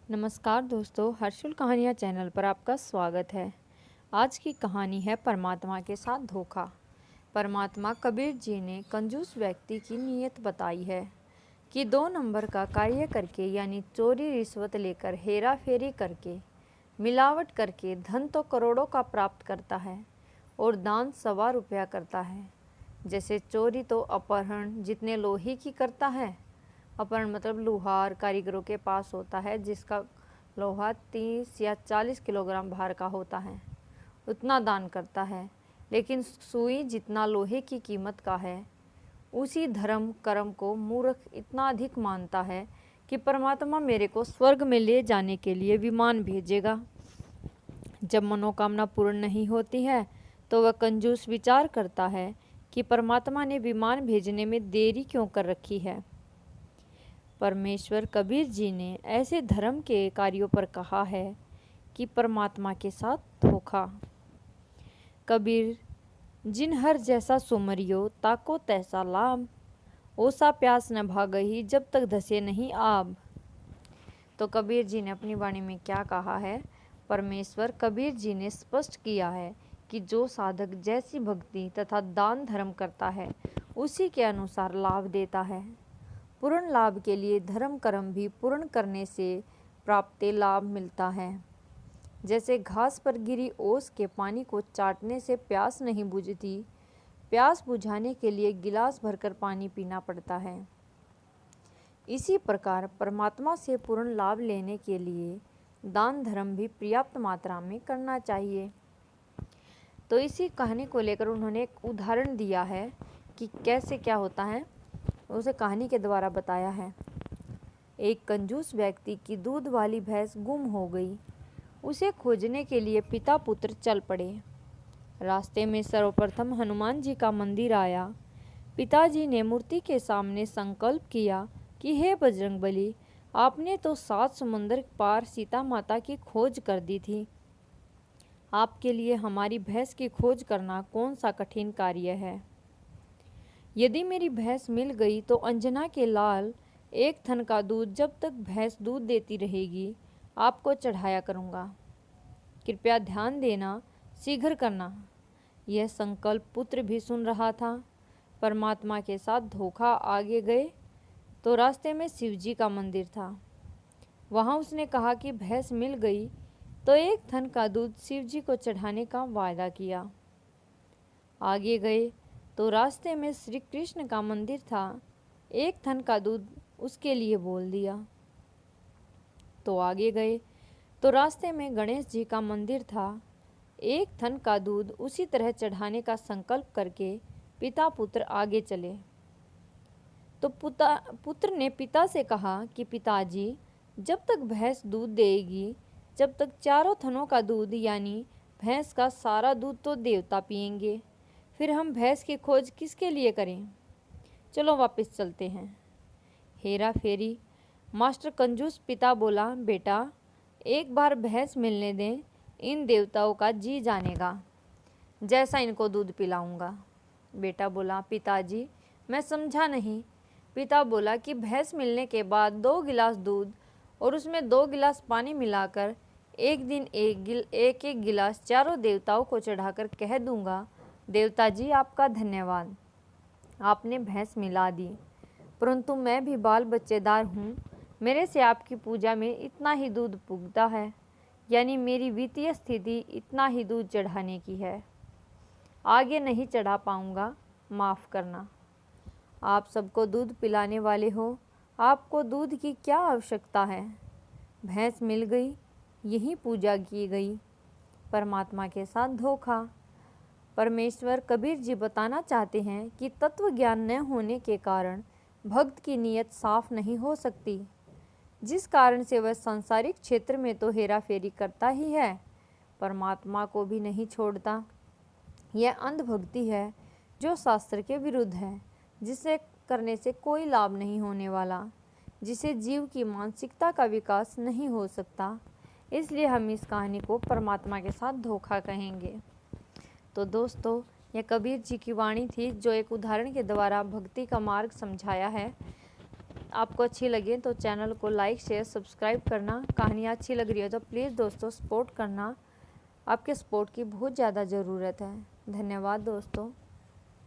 नमस्कार दोस्तों, हर्षुल कहानियाँ चैनल पर आपका स्वागत है। आज की कहानी है परमात्मा के साथ धोखा। परमात्मा कबीर जी ने कंजूस व्यक्ति की नीयत बताई है कि 2 नंबर का कार्य करके यानी चोरी रिश्वत लेकर हेरा फेरी करके मिलावट करके धन तो करोड़ों का प्राप्त करता है और दान 1.25 रुपया करता है। जैसे चोरी तो अपहरण जितने लोहे की करता है, अपहरण मतलब लुहार कारीगरों के पास होता है जिसका लोहा 30 या 40 किलोग्राम भार का होता है, उतना दान करता है। लेकिन सुई जितना लोहे की कीमत का है, उसी धर्म कर्म को मूर्ख इतना अधिक मानता है कि परमात्मा मेरे को स्वर्ग में ले जाने के लिए विमान भेजेगा। जब मनोकामना पूर्ण नहीं होती है तो वह कंजूस विचार करता है कि परमात्मा ने विमान भेजने में देरी क्यों कर रखी है। परमेश्वर कबीर जी ने ऐसे धर्म के कार्यों पर कहा है कि परमात्मा के साथ धोखा। कबीर जिन हर जैसा सुमरियो ताको तैसा लाभ, ओसा प्यास न भागही जब तक धसे नहीं आब। तो कबीर जी ने अपनी वाणी में क्या कहा है? परमेश्वर कबीर जी ने स्पष्ट किया है कि जो साधक जैसी भक्ति तथा दान धर्म करता है उसी के अनुसार लाभ देता है। पूर्ण लाभ के लिए धर्म कर्म भी पूर्ण करने से प्राप्त लाभ मिलता है। जैसे घास पर गिरी ओस के पानी को चाटने से प्यास नहीं बुझती, प्यास बुझाने के लिए गिलास भरकर पानी पीना पड़ता है। इसी प्रकार परमात्मा से पूर्ण लाभ लेने के लिए दान धर्म भी पर्याप्त मात्रा में करना चाहिए। तो इसी कहानी को लेकर उन्होंने एक उदाहरण दिया है कि कैसे क्या होता है, उसे कहानी के द्वारा बताया है। एक कंजूस व्यक्ति की दूध वाली भैंस गुम हो गई। उसे खोजने के लिए पिता पुत्र चल पड़े। रास्ते में सर्वप्रथम हनुमान जी का मंदिर आया। पिताजी ने मूर्ति के सामने संकल्प किया कि हे बजरंगबली, आपने तो 7 समुंदर पार सीता माता की खोज कर दी थी। आपके लिए हमारी भैंस की खोज करना कौन सा कठिन कार्य है। यदि मेरी भैंस मिल गई तो अंजना के लाल 1 थन का दूध जब तक भैंस दूध देती रहेगी आपको चढ़ाया करूँगा। कृपया ध्यान देना, शीघ्र करना। यह संकल्प पुत्र भी सुन रहा था। परमात्मा के साथ धोखा आगे गए तो रास्ते में शिवजी का मंदिर था। वहाँ उसने कहा कि भैंस मिल गई तो 1 थन का दूध शिवजी को चढ़ाने का वायदा किया। आगे गए तो रास्ते में श्री कृष्ण का मंदिर था। 1 थन का दूध उसके लिए बोल दिया। तो आगे गए तो रास्ते में गणेश जी का मंदिर था। 1 थन का दूध उसी तरह चढ़ाने का संकल्प करके पिता पुत्र आगे चले। तो पुत्र ने पिता से कहा कि पिताजी, जब तक भैंस दूध देगी जब तक चारों थनों का दूध यानी भैंस का सारा दूध तो देवता पिएंगे, फिर हम भैंस की खोज किसके लिए करें। चलो वापस चलते हैं। हेरा फेरी। मास्टर कंजूस पिता बोला, बेटा एक बार भैंस मिलने दें, इन देवताओं का जी जानेगा, जैसा इनको दूध पिलाऊंगा। बेटा बोला, पिताजी मैं समझा नहीं। पिता बोला कि भैंस मिलने के बाद 2 गिलास दूध और उसमें 2 गिलास पानी मिलाकर एक दिन एक गिलास चारों देवताओं को चढ़ाकर कह दूंगा, देवता जी आपका धन्यवाद, आपने भैंस मिला दी, परंतु मैं भी बाल बच्चेदार हूँ, मेरे से आपकी पूजा में इतना ही दूध पुगता है, यानी मेरी वित्तीय स्थिति इतना ही दूध चढ़ाने की है, आगे नहीं चढ़ा पाऊँगा, माफ़ करना। आप सबको दूध पिलाने वाले हो, आपको दूध की क्या आवश्यकता है। भैंस मिल गई, यही पूजा की गई। परमात्मा के साथ धोखा। परमेश्वर कबीर जी बताना चाहते हैं कि तत्व ज्ञान न होने के कारण भक्त की नीयत साफ नहीं हो सकती, जिस कारण से वह सांसारिक क्षेत्र में तो हेरा फेरी करता ही है, परमात्मा को भी नहीं छोड़ता। यह अंधभक्ति है जो शास्त्र के विरुद्ध है, जिसे करने से कोई लाभ नहीं होने वाला, जिसे जीव की मानसिकता का विकास नहीं हो सकता। इसलिए हम इस कहानी को परमात्मा के साथ धोखा कहेंगे। तो दोस्तों, यह कबीर जी की वाणी थी जो एक उदाहरण के द्वारा भक्ति का मार्ग समझाया है। आपको अच्छी लगे तो चैनल को लाइक शेयर सब्सक्राइब करना। कहानियाँ अच्छी लग रही है तो प्लीज़ दोस्तों सपोर्ट करना। आपके सपोर्ट की बहुत ज़्यादा ज़रूरत है। धन्यवाद दोस्तों।